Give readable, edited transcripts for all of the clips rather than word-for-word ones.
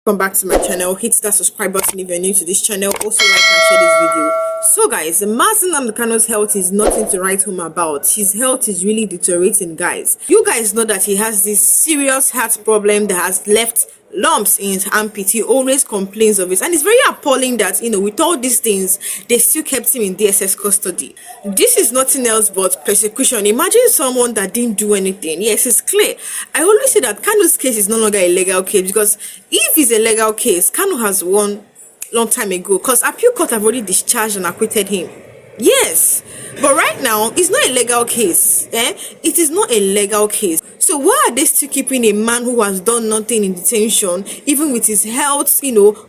Welcome back to my channel. Hit that subscribe button if you're new to this channel. Also like and share this video. So guys, Mazi Nnamdi Kanu's health is nothing to write home about. His health is really deteriorating, guys. You guys know that he has this serious heart problem that has left lumps in his armpit. He always complains of it, and it's very appalling that with all these things they still kept him in DSS custody. This is nothing else but persecution. Imagine someone that didn't do anything. Yes, it's clear. I always say that Kanu's case is no longer a legal case, because if it's a legal case, Kanu has won long time ago, because appeal court have already discharged and acquitted him. Yes, but right now it's not a legal case. It is not a legal case. So why are they still keeping a man who has done nothing in detention, even with his health,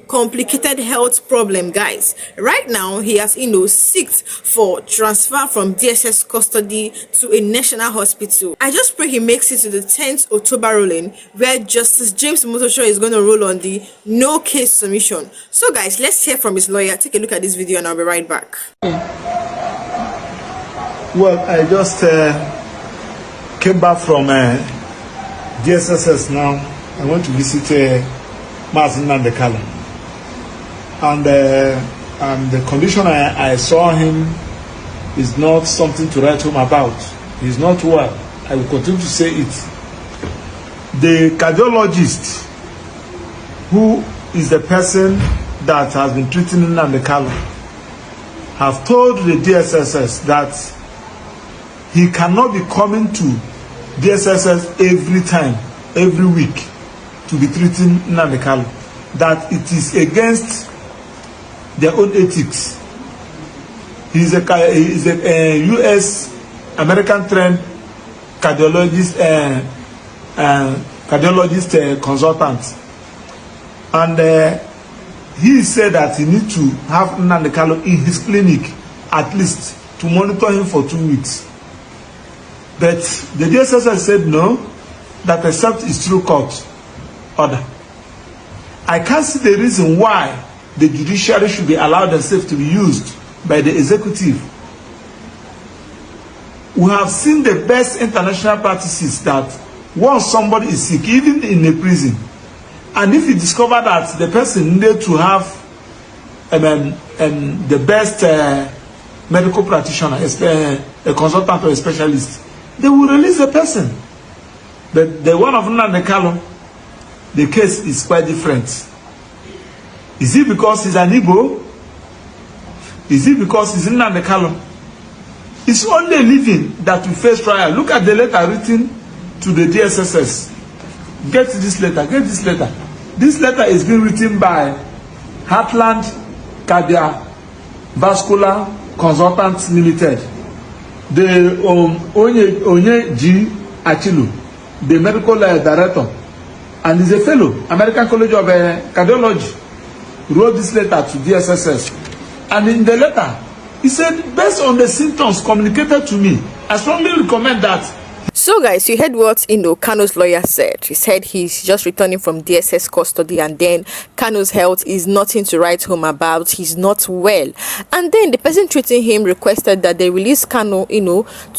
complicated health problem, guys? Right now he has sought for transfer from DSS custody to a national hospital. I just pray he makes it to the 10th October ruling, where Justice James Motosho is going to rule on the no case submission. So guys, let's hear from his lawyer. Take a look at this video and I'll be right back. Well, I just came back from DSSS now. I went to visit Mazi Nnamdi Kanu, and the condition I saw him is not something to write home about. He's not well. I will continue to say it. The cardiologist, who is the person that has been treating Nnamdi Kanu, have told the DSSS that he cannot be coming to DSSS every week to be treating Nnamdi Kanu, that it is against their own ethics. He is a US American trained cardiologist consultant, and he said that he needs to have Nnamdi Kanu in his clinic at least to monitor him for 2 weeks. But the DSS said no, that except it's through court order. I can't see the reason why the judiciary should be allowed themselves to be used by the executive. We have seen the best international practices that once somebody is sick, even in a prison, and if you discover that the person needed to have the best medical practitioner, a consultant or a specialist, they will release the person. But the one of Nnamdi Kanu, the case is quite different. Is it because he's an Igbo? Is it because he's Nnamdi Kanu? It's only a living that will face trial. Look at the letter written to the DSSS. Get this letter. Get this letter. This letter is being written by Heartland Cardiovascular Consultants Limited. The Onye G. Achilu, the medical director, and is a fellow, American College of Cardiology, wrote this letter to DSSS. And in the letter, he said, based on the symptoms communicated to me, I strongly recommend that. So guys, you heard what Kanu's lawyer said. He said he's just returning from DSS custody, and then Kanu's health is nothing to write home about. He's not well, and then the person treating him requested that they release Kanu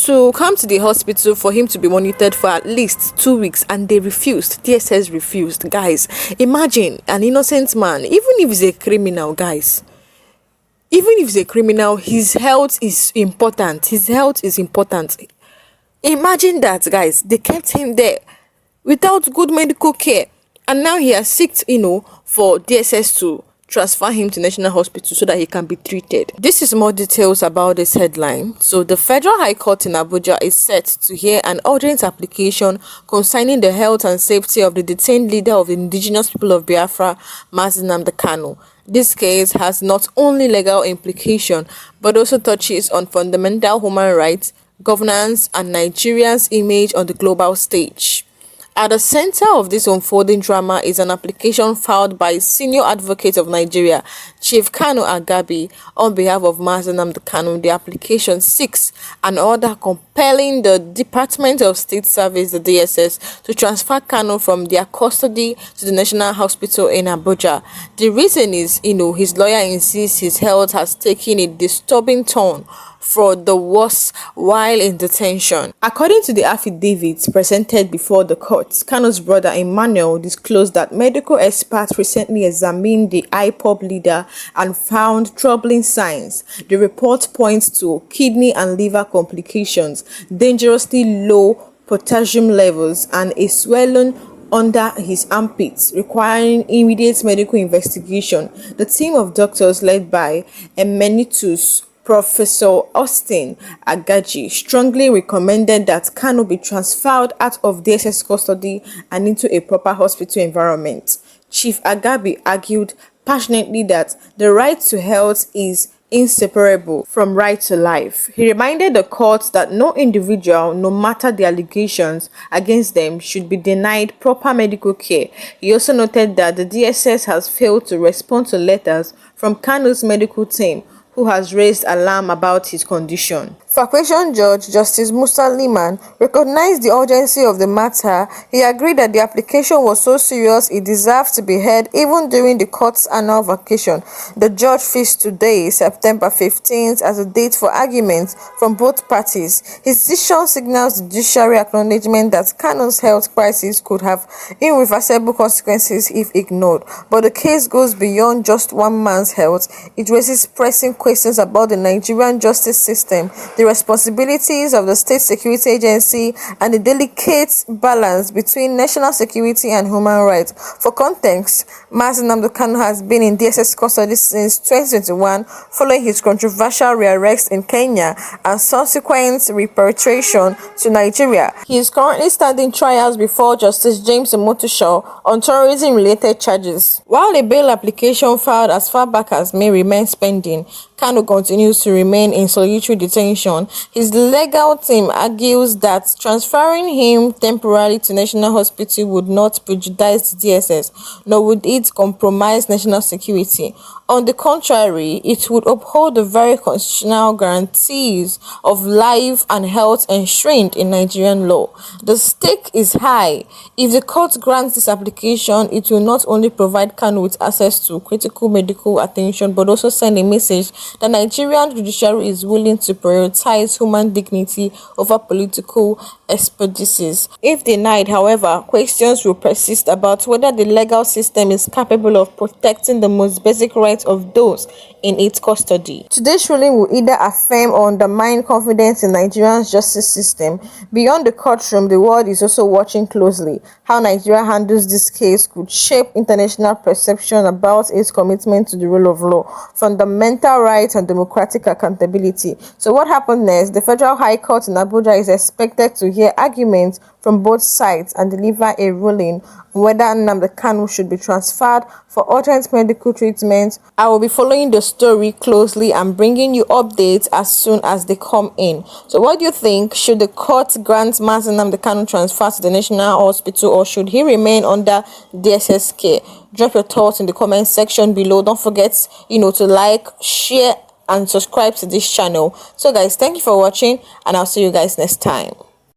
to come to the hospital for him to be monitored for at least 2 weeks, and they refused. DSS refused. Guys, imagine an innocent man, even if he's a criminal, guys. Even if he's a criminal, his health is important. His health is important. Imagine that, guys. They kept him there without good medical care, and now he has sought for DSS to transfer him to National Hospital so that he can be treated. This is more details about this headline. So the Federal High Court in Abuja is set to hear an urgent application concerning the health and safety of the detained leader of the indigenous people of Biafra, Mazi Nnamdi Kanu. This case has not only legal implication but also touches on fundamental human rights, governance, and Nigeria's image on the global stage. At the center of this unfolding drama is an application filed by Senior Advocate of Nigeria, Chief Kanu Agabi, on behalf of Mazi Nnamdi Kanu. The application seeks an order compelling the Department of State Service, the DSS, to transfer Kanu from their custody to the National Hospital in Abuja. The reason is, his lawyer insists his health has taken a disturbing turn for the worst while in detention. According to the affidavit presented before the court, Kanu's brother Emmanuel disclosed that medical experts recently examined the IPOB leader and found troubling signs. The report points to kidney and liver complications, dangerously low potassium levels, and a swelling under his armpits, requiring immediate medical investigation. The team of doctors led by Emeritus Professor Austin Agaji strongly recommended that Kanu be transferred out of DSS custody and into a proper hospital environment. Chief Agabi argued passionately that the right to health is inseparable from right to life. He reminded the court that no individual, no matter the allegations against them, should be denied proper medical care. He also noted that the DSS has failed to respond to letters from Kanu's medical team, who has raised alarm about his condition. Faction Judge Justice Musa Liman recognized the urgency of the matter. He agreed that the application was so serious it deserved to be heard even during the court's annual vacation. The judge fixed today, September 15th, as a date for arguments from both parties. His decision signals the judiciary acknowledgement that Kanu's health crisis could have irreversible consequences if ignored. But the case goes beyond just one man's health. It raises pressing questions about the Nigerian justice system, the responsibilities of the State Security Agency, and the delicate balance between national security and human rights. For context, Mazi Nnamdi Kanu has been in DSS custody since 2021 following his controversial rearrest in Kenya and subsequent repatriation to Nigeria. He is currently standing trials before Justice James Omotosho on terrorism-related charges. While a bail application filed as far back as May remains pending, Kanu continues to remain in solitary detention. His legal team argues that transferring him temporarily to National Hospital would not prejudice the DSS, nor would it compromise national security. On the contrary, it would uphold the very constitutional guarantees of life and health enshrined in Nigerian law. The stake is high. If the court grants this application, it will not only provide Kanu with access to critical medical attention, but also send a message the Nigerian judiciary is willing to prioritize human dignity over political expediencies. If denied, however, questions will persist about whether the legal system is capable of protecting the most basic rights of those in its custody. Today's ruling will either affirm or undermine confidence in Nigeria's justice system. Beyond the courtroom, the world is also watching closely. How Nigeria handles this case could shape international perception about its commitment to the rule of law, fundamental rights, and democratic accountability. So what happened next? The Federal High Court in Abuja is expected to hear arguments from both sides and deliver a ruling on whether Nnamdi Kanu should be transferred for urgent medical treatment. I will be following the story closely and bringing you updates as soon as they come in. So what do you think? Should the court grant Mazi Nnamdi Kanu transfer to the National Hospital, or should he remain under DSS care? Drop your thoughts in the comment section below. Don't forget, to like, share, and subscribe to this channel. So guys, thank you for watching, and I'll see you guys next time.